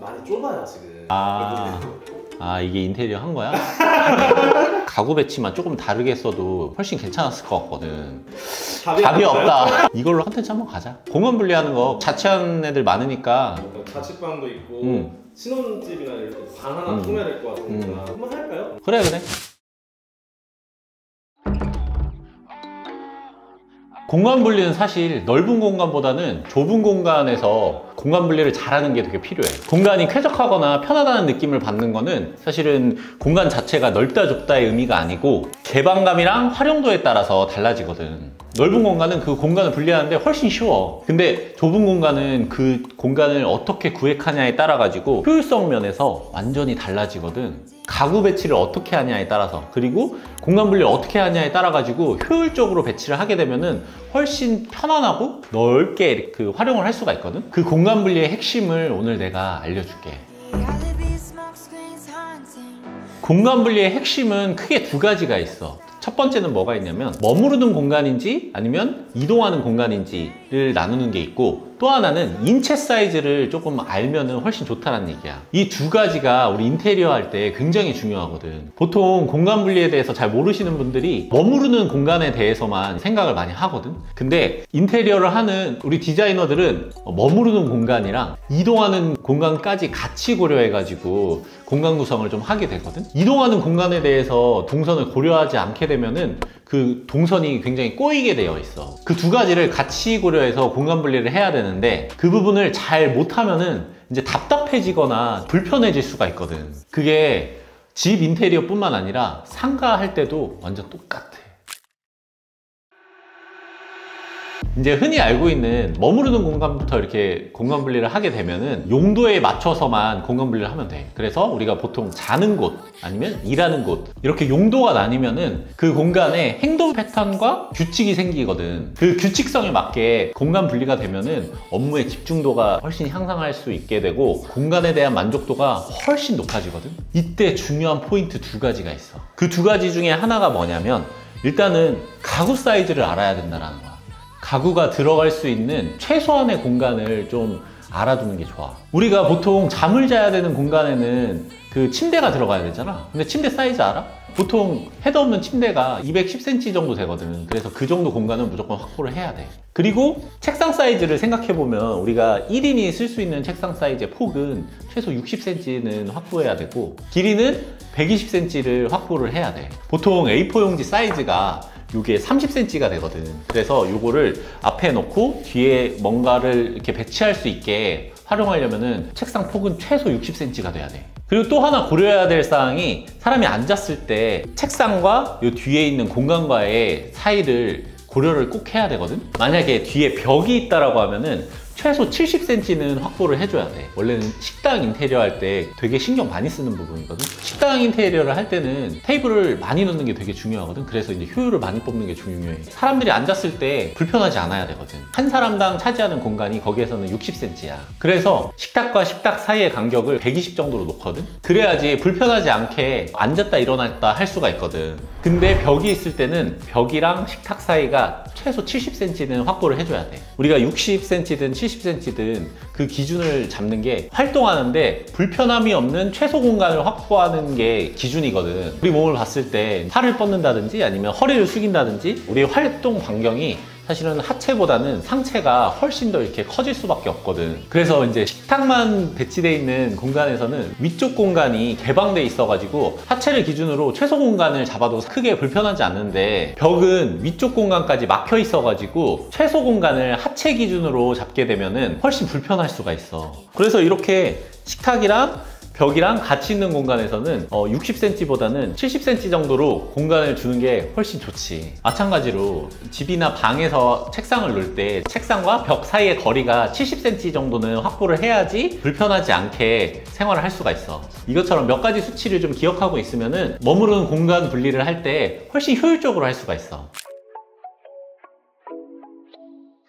많이 좁아요 지금. 이게 인테리어 한 거야? 가구 배치만 조금 다르게 써도 훨씬 괜찮았을 것 같거든. 답이 없다. 이걸로 컨텐츠 한번 가자. 공간 분리하는 거 자취하는 애들 많으니까. 자취방도 있고 신혼집이나 이렇게 방 하나 꾸며야 될 것 같으니까 한번 할까요? 그래. 공간 분리는 사실 넓은 공간보다는 좁은 공간에서 공간 분리를 잘하는 게 되게 필요해. 공간이 쾌적하거나 편하다는 느낌을 받는 거는 사실은 공간 자체가 넓다 좁다의 의미가 아니고 개방감이랑 활용도에 따라서 달라지거든. 넓은 공간은 그 공간을 분리하는데 훨씬 쉬워. 근데 좁은 공간은 그 공간을 어떻게 구획하냐에 따라 가지고 효율성 면에서 완전히 달라지거든. 가구 배치를 어떻게 하냐에 따라서, 그리고 공간 분리를 어떻게 하냐에 따라 가지고 효율적으로 배치를 하게 되면은 훨씬 편안하고 넓게 그 활용을 할 수가 있거든. 그 공간 분리의 핵심을 오늘 내가 알려줄게. 공간 분리의 핵심은 크게 두 가지가 있어. 첫 번째는 뭐가 있냐면 머무르는 공간인지 아니면 이동하는 공간인지를 나누는 게 있고, 또 하나는 인체 사이즈를 조금 알면은 훨씬 좋다는 얘기야. 이 두 가지가 우리 인테리어 할 때 굉장히 중요하거든. 보통 공간 분리에 대해서 잘 모르시는 분들이 머무르는 공간에 대해서만 생각을 많이 하거든. 근데 인테리어를 하는 우리 디자이너들은 머무르는 공간이랑 이동하는 공간까지 같이 고려해가지고 공간 구성을 좀 하게 되거든. 이동하는 공간에 대해서 동선을 고려하지 않게 되면은 그 동선이 굉장히 꼬이게 되어 있어. 그 두 가지를 같이 고려해서 공간 분리를 해야 되는데, 그 부분을 잘 못하면은 이제 답답해지거나 불편해질 수가 있거든. 그게 집 인테리어 뿐만 아니라 상가 할 때도 완전 똑같아. 이제 흔히 알고 있는 머무르는 공간부터 이렇게 공간 분리를 하게 되면은 용도에 맞춰서만 공간 분리를 하면 돼. 그래서 우리가 보통 자는 곳 아니면 일하는 곳 이렇게 용도가 나뉘면은 그 공간에 행동 패턴과 규칙이 생기거든. 그 규칙성에 맞게 공간 분리가 되면은 업무의 집중도가 훨씬 향상할 수 있게 되고 공간에 대한 만족도가 훨씬 높아지거든. 이때 중요한 포인트 두 가지가 있어. 그 두 가지 중에 하나가 뭐냐면, 일단은 가구 사이즈를 알아야 된다는 거야. 가구가 들어갈 수 있는 최소한의 공간을 좀 알아두는 게 좋아. 우리가 보통 잠을 자야 되는 공간에는 그 침대가 들어가야 되잖아. 근데 침대 사이즈 알아? 보통 헤드 없는 침대가 210cm 정도 되거든. 그래서 그 정도 공간은 무조건 확보를 해야 돼. 그리고 책상 사이즈를 생각해보면 우리가 1인이 쓸 수 있는 책상 사이즈의 폭은 최소 60cm는 확보해야 되고, 길이는 120cm를 확보를 해야 돼. 보통 A4 용지 사이즈가 이게 30cm가 되거든. 그래서 이거를 앞에 놓고 뒤에 뭔가를 이렇게 배치할 수 있게 활용하려면은 책상 폭은 최소 60cm가 돼야 돼. 그리고 또 하나 고려해야 될 사항이, 사람이 앉았을 때 책상과 이 뒤에 있는 공간과의 사이를 고려를 꼭 해야 되거든. 만약에 뒤에 벽이 있다라고 하면은 최소 70cm는 확보를 해줘야 돼. 원래는 식당 인테리어 할 때 되게 신경 많이 쓰는 부분이거든. 식당 인테리어를 할 때는 테이블을 많이 넣는 게 되게 중요하거든. 그래서 이제 효율을 많이 뽑는 게 중요해. 사람들이 앉았을 때 불편하지 않아야 되거든. 한 사람당 차지하는 공간이 거기에서는 60cm야. 그래서 식탁과 식탁 사이의 간격을 120 정도로 놓거든. 그래야지 불편하지 않게 앉았다 일어났다 할 수가 있거든. 근데 벽이 있을 때는 벽이랑 식탁 사이가 최소 70cm는 확보를 해줘야 돼. 우리가 60cm든 70cm든 그 기준을 잡는 게 활동하는데 불편함이 없는 최소 공간을 확보하는 게 기준이거든. 우리 몸을 봤을 때 팔을 뻗는다든지 아니면 허리를 숙인다든지 우리의 활동 반경이 사실은 하체보다는 상체가 훨씬 더 이렇게 커질 수밖에 없거든. 그래서 이제 식탁만 배치되어 있는 공간에서는 위쪽 공간이 개방돼 있어가지고 하체를 기준으로 최소 공간을 잡아도 크게 불편하지 않는데, 벽은 위쪽 공간까지 막혀 있어가지고 최소 공간을 하체 기준으로 잡게 되면은 훨씬 불편할 수가 있어. 그래서 이렇게 식탁이랑 벽이랑 같이 있는 공간에서는 60cm보다는 70cm 정도로 공간을 주는 게 훨씬 좋지. 마찬가지로 집이나 방에서 책상을 놓을 때 책상과 벽 사이의 거리가 70cm 정도는 확보를 해야지 불편하지 않게 생활을 할 수가 있어. 이것처럼 몇 가지 수치를 좀 기억하고 있으면은 머무르는 공간 분리를 할 때 훨씬 효율적으로 할 수가 있어.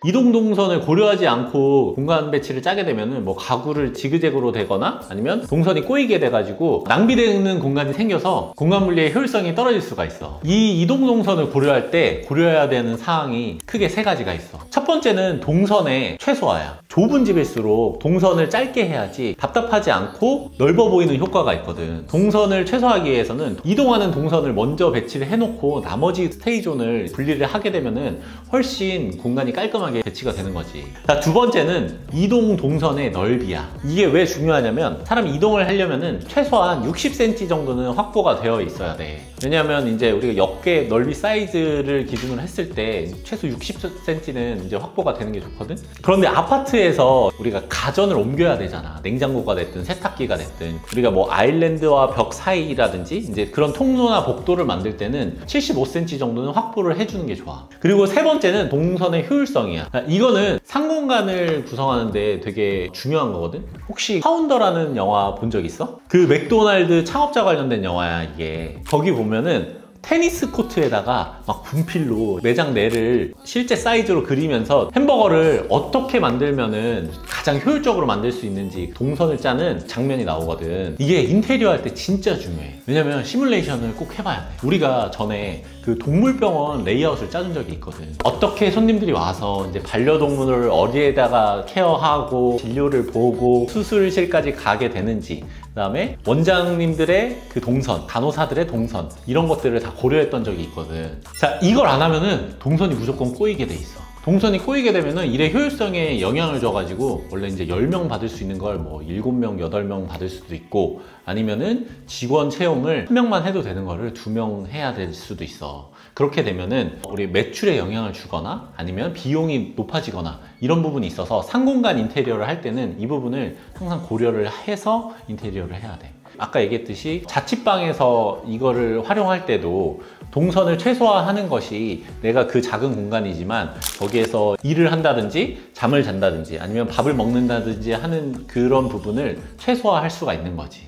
이동 동선을 고려하지 않고 공간 배치를 짜게 되면은 뭐 가구를 지그재그로 되거나 아니면 동선이 꼬이게 돼가지고 낭비되는 공간이 생겨서 공간 분리의 효율성이 떨어질 수가 있어. 이 이동 동선을 고려할 때 고려해야 되는 사항이 크게 세 가지가 있어. 첫 번째는 동선의 최소화야. 좁은 집일수록 동선을 짧게 해야지 답답하지 않고 넓어 보이는 효과가 있거든. 동선을 최소화하기 위해서는 이동하는 동선을 먼저 배치를 해놓고 나머지 스테이존을 분리를 하게 되면은 훨씬 공간이 깔끔하게 배치가 되는 거지. 자, 두 번째는 이동 동선의 넓이야. 이게 왜 중요하냐면 사람이 이동을 하려면은 최소한 60cm 정도는 확보가 되어 있어야 돼. 왜냐하면 이제 우리가 역계 넓이 사이즈를 기준으로 했을 때 최소 60cm는 이제 확보가 되는 게 좋거든. 그런데 아파트에서 우리가 가전을 옮겨야 되잖아. 냉장고가 됐든 세탁기가 됐든 우리가 뭐 아일랜드와 벽 사이라든지 이제 그런 통로나 복도를 만들 때는 75cm 정도는 확보를 해주는 게 좋아. 그리고 세 번째는 동선의 효율성이야. 이거는 상공간을 구성하는데 되게 중요한 거거든. 혹시 파운더라는 영화 본 적 있어? 그 맥도날드 창업자 관련된 영화야 이게. 거기 보면은 테니스 코트에다가 막 분필로 매장 내를 실제 사이즈로 그리면서 햄버거를 어떻게 만들면은 가장 효율적으로 만들 수 있는지 동선을 짜는 장면이 나오거든. 이게 인테리어 할 때 진짜 중요해. 왜냐면 시뮬레이션을 꼭 해봐야 돼. 우리가 전에 그 동물병원 레이아웃을 짜준 적이 있거든. 어떻게 손님들이 와서 이제 반려동물을 어디에다가 케어하고 진료를 보고 수술실까지 가게 되는지, 그 다음에 원장님들의 그 동선, 간호사들의 동선, 이런 것들을 다 고려했던 적이 있거든. 자, 이걸 안 하면은 동선이 무조건 꼬이게 돼 있어. 동선이 꼬이게 되면은 일의 효율성에 영향을 줘가지고 원래 이제 10명 받을 수 있는 걸 뭐 7명, 8명 받을 수도 있고, 아니면은 직원 채용을 1명만 해도 되는 거를 2명 해야 될 수도 있어. 그렇게 되면은 우리 매출에 영향을 주거나 아니면 비용이 높아지거나 이런 부분이 있어서 상공간 인테리어를 할 때는 이 부분을 항상 고려를 해서 인테리어를 해야 돼. 아까 얘기했듯이 자취방에서 이거를 활용할 때도 동선을 최소화하는 것이 내가 그 작은 공간이지만 거기에서 일을 한다든지 잠을 잔다든지 아니면 밥을 먹는다든지 하는 그런 부분을 최소화할 수가 있는 거지.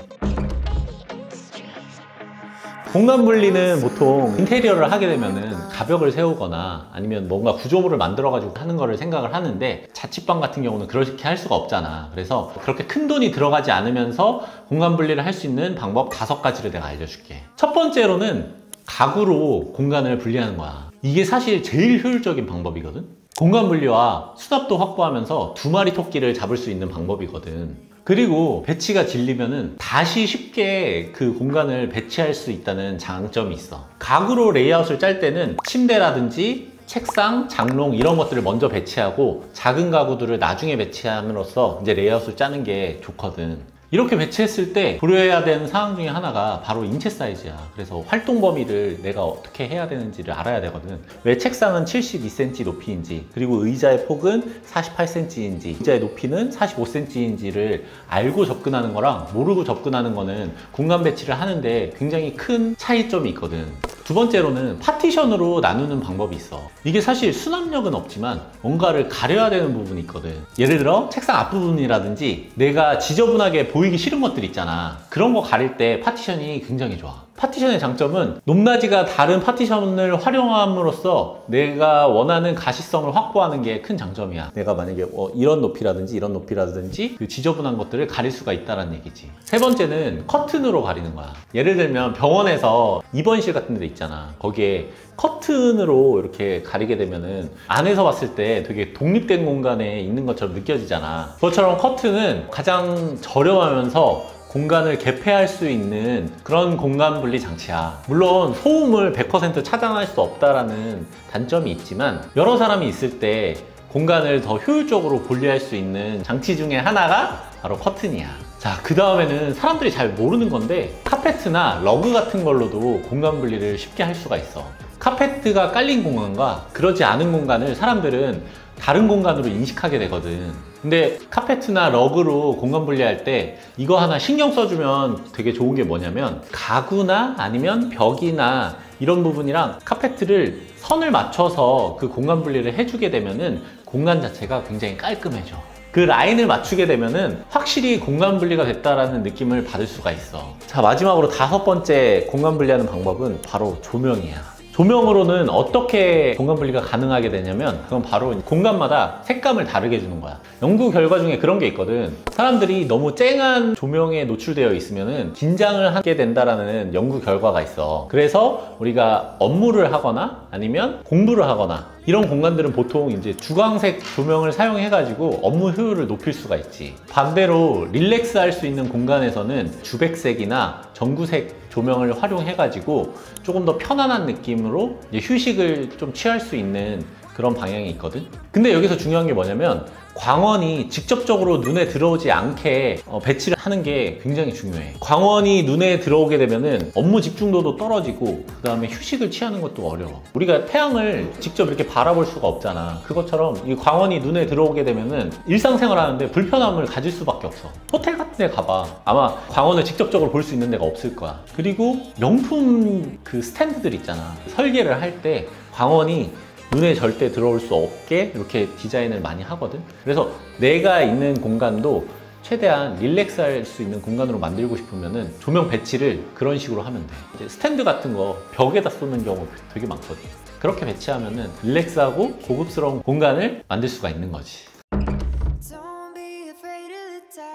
공간 분리는 보통 인테리어를 하게 되면은 가벽을 세우거나 아니면 뭔가 구조물을 만들어 가지고 하는 거를 생각을 하는데, 자취방 같은 경우는 그렇게 할 수가 없잖아. 그래서 그렇게 큰 돈이 들어가지 않으면서 공간 분리를 할 수 있는 방법 5가지를 내가 알려줄게. 첫 번째로는 가구로 공간을 분리하는 거야. 이게 사실 제일 효율적인 방법이거든. 공간 분리와 수납도 확보하면서 2마리 토끼를 잡을 수 있는 방법이거든. 그리고 배치가 질리면은 다시 쉽게 그 공간을 배치할 수 있다는 장점이 있어. 가구로 레이아웃을 짤 때는 침대라든지 책상, 장롱 이런 것들을 먼저 배치하고 작은 가구들을 나중에 배치함으로써 이제 레이아웃을 짜는 게 좋거든. 이렇게 배치했을 때 고려해야 되는 사항 중에 하나가 바로 인체 사이즈야. 그래서 활동 범위를 내가 어떻게 해야 되는지를 알아야 되거든. 왜 책상은 72cm 높이인지, 그리고 의자의 폭은 48cm인지, 의자의 높이는 45cm인지를 알고 접근하는 거랑 모르고 접근하는 거는 공간 배치를 하는데 굉장히 큰 차이점이 있거든. 두 번째로는 파티션으로 나누는 방법이 있어. 이게 사실 수납력은 없지만 뭔가를 가려야 되는 부분이 있거든. 예를 들어 책상 앞부분이라든지 내가 지저분하게 보이기 싫은 것들 있잖아. 그런 거 가릴 때 파티션이 굉장히 좋아. 파티션의 장점은 높낮이가 다른 파티션을 활용함으로써 내가 원하는 가시성을 확보하는 게 큰 장점이야. 내가 만약에 이런 높이라든지 이런 높이라든지 그 지저분한 것들을 가릴 수가 있다는 얘기지. 세 번째는 커튼으로 가리는 거야. 예를 들면 병원에서 입원실 같은 데 있잖아. 거기에 커튼으로 이렇게 가리게 되면은 안에서 봤을 때 되게 독립된 공간에 있는 것처럼 느껴지잖아. 그것처럼 커튼은 가장 저렴하면서 공간을 개폐할 수 있는 그런 공간 분리 장치야. 물론 소음을 100% 차단할 수 없다라는 단점이 있지만 여러 사람이 있을 때 공간을 더 효율적으로 분리할 수 있는 장치 중에 하나가 바로 커튼이야. 자, 그 다음에는 사람들이 잘 모르는 건데 카페트나 러그 같은 걸로도 공간 분리를 쉽게 할 수가 있어. 카페트가 깔린 공간과 그러지 않은 공간을 사람들은 다른 공간으로 인식하게 되거든. 근데 카페트나 러그로 공간 분리할 때 이거 하나 신경 써주면 되게 좋은 게 뭐냐면, 가구나 아니면 벽이나 이런 부분이랑 카페트를 선을 맞춰서 그 공간 분리를 해주게 되면은 공간 자체가 굉장히 깔끔해져. 그 라인을 맞추게 되면은 확실히 공간 분리가 됐다라는 느낌을 받을 수가 있어. 자, 마지막으로 5번째 공간 분리하는 방법은 바로 조명이야. 조명으로는 어떻게 공간 분리가 가능하게 되냐면 그건 바로 공간마다 색감을 다르게 주는 거야. 연구 결과 중에 그런 게 있거든. 사람들이 너무 쨍한 조명에 노출되어 있으면 긴장을 하게 된다라는 연구 결과가 있어. 그래서 우리가 업무를 하거나 아니면 공부를 하거나 이런 공간들은 보통 이제 주광색 조명을 사용해 가지고 업무 효율을 높일 수가 있지. 반대로 릴렉스 할 수 있는 공간에서는 주백색이나 전구색 조명을 활용해 가지고 조금 더 편안한 느낌으로 이제 휴식을 좀 취할 수 있는 그런 방향이 있거든. 근데 여기서 중요한 게 뭐냐면 광원이 직접적으로 눈에 들어오지 않게 배치를 하는 게 굉장히 중요해. 광원이 눈에 들어오게 되면은 업무 집중도도 떨어지고 그 다음에 휴식을 취하는 것도 어려워. 우리가 태양을 직접 이렇게 바라볼 수가 없잖아. 그것처럼 이 광원이 눈에 들어오게 되면은 일상생활 하는데 불편함을 가질 수밖에 없어. 호텔 같은 데 가봐. 아마 광원을 직접적으로 볼 수 있는 데가 없을 거야. 그리고 명품 그 스탠드들 있잖아. 설계를 할 때 광원이 눈에 절대 들어올 수 없게 이렇게 디자인을 많이 하거든. 그래서 내가 있는 공간도 최대한 릴렉스 할 수 있는 공간으로 만들고 싶으면은 조명 배치를 그런 식으로 하면 돼. 이제 스탠드 같은 거 벽에다 쏘는 경우 되게 많거든. 그렇게 배치하면은 릴렉스하고 고급스러운 공간을 만들 수가 있는 거지.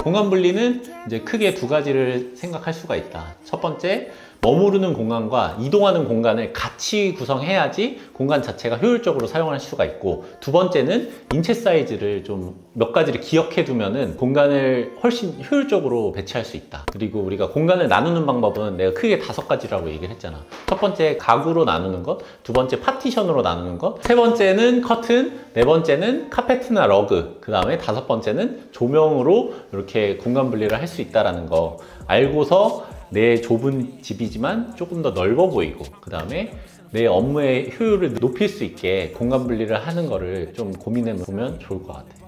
공간 분리는 이제 크게 두 가지를 생각할 수가 있다. 첫 번째, 머무르는 공간과 이동하는 공간을 같이 구성해야지 공간 자체가 효율적으로 사용할 수가 있고, 두 번째는 인체 사이즈를 좀 몇 가지를 기억해 두면은 공간을 훨씬 효율적으로 배치할 수 있다. 그리고 우리가 공간을 나누는 방법은 내가 크게 5가지라고 얘기를 했잖아. 첫 번째 가구로 나누는 것, 두 번째 파티션으로 나누는 것, 세 번째는 커튼, 네 번째는 카페트나 러그, 그 다음에 다섯 번째는 조명으로 이렇게 공간 분리를 할 수 있다는 거 알고서 내 좁은 집이지만 조금 더 넓어 보이고, 그 다음에 내 업무의 효율을 높일 수 있게 공간 분리를 하는 거를 좀 고민해 보면 좋을 것 같아요.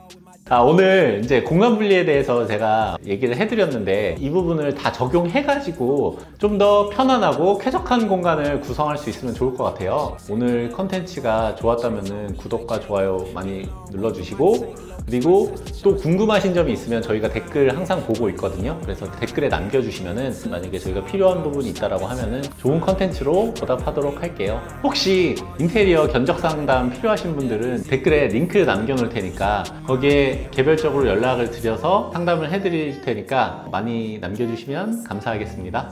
오늘 이제 공간 분리에 대해서 제가 얘기를 해드렸는데 이 부분을 다 적용해가지고 좀 더 편안하고 쾌적한 공간을 구성할 수 있으면 좋을 것 같아요. 오늘 컨텐츠가 좋았다면 구독과 좋아요 많이 눌러주시고, 그리고 또 궁금하신 점이 있으면 저희가 댓글 항상 보고 있거든요. 그래서 댓글에 남겨주시면은 만약에 저희가 필요한 부분이 있다라고 하면은 좋은 컨텐츠로 보답하도록 할게요. 혹시 인테리어 견적 상담 필요하신 분들은 댓글에 링크 남겨놓을 테니까 거기에 개별적으로 연락을 드려서 상담을 해드릴 테니까 많이 남겨주시면 감사하겠습니다.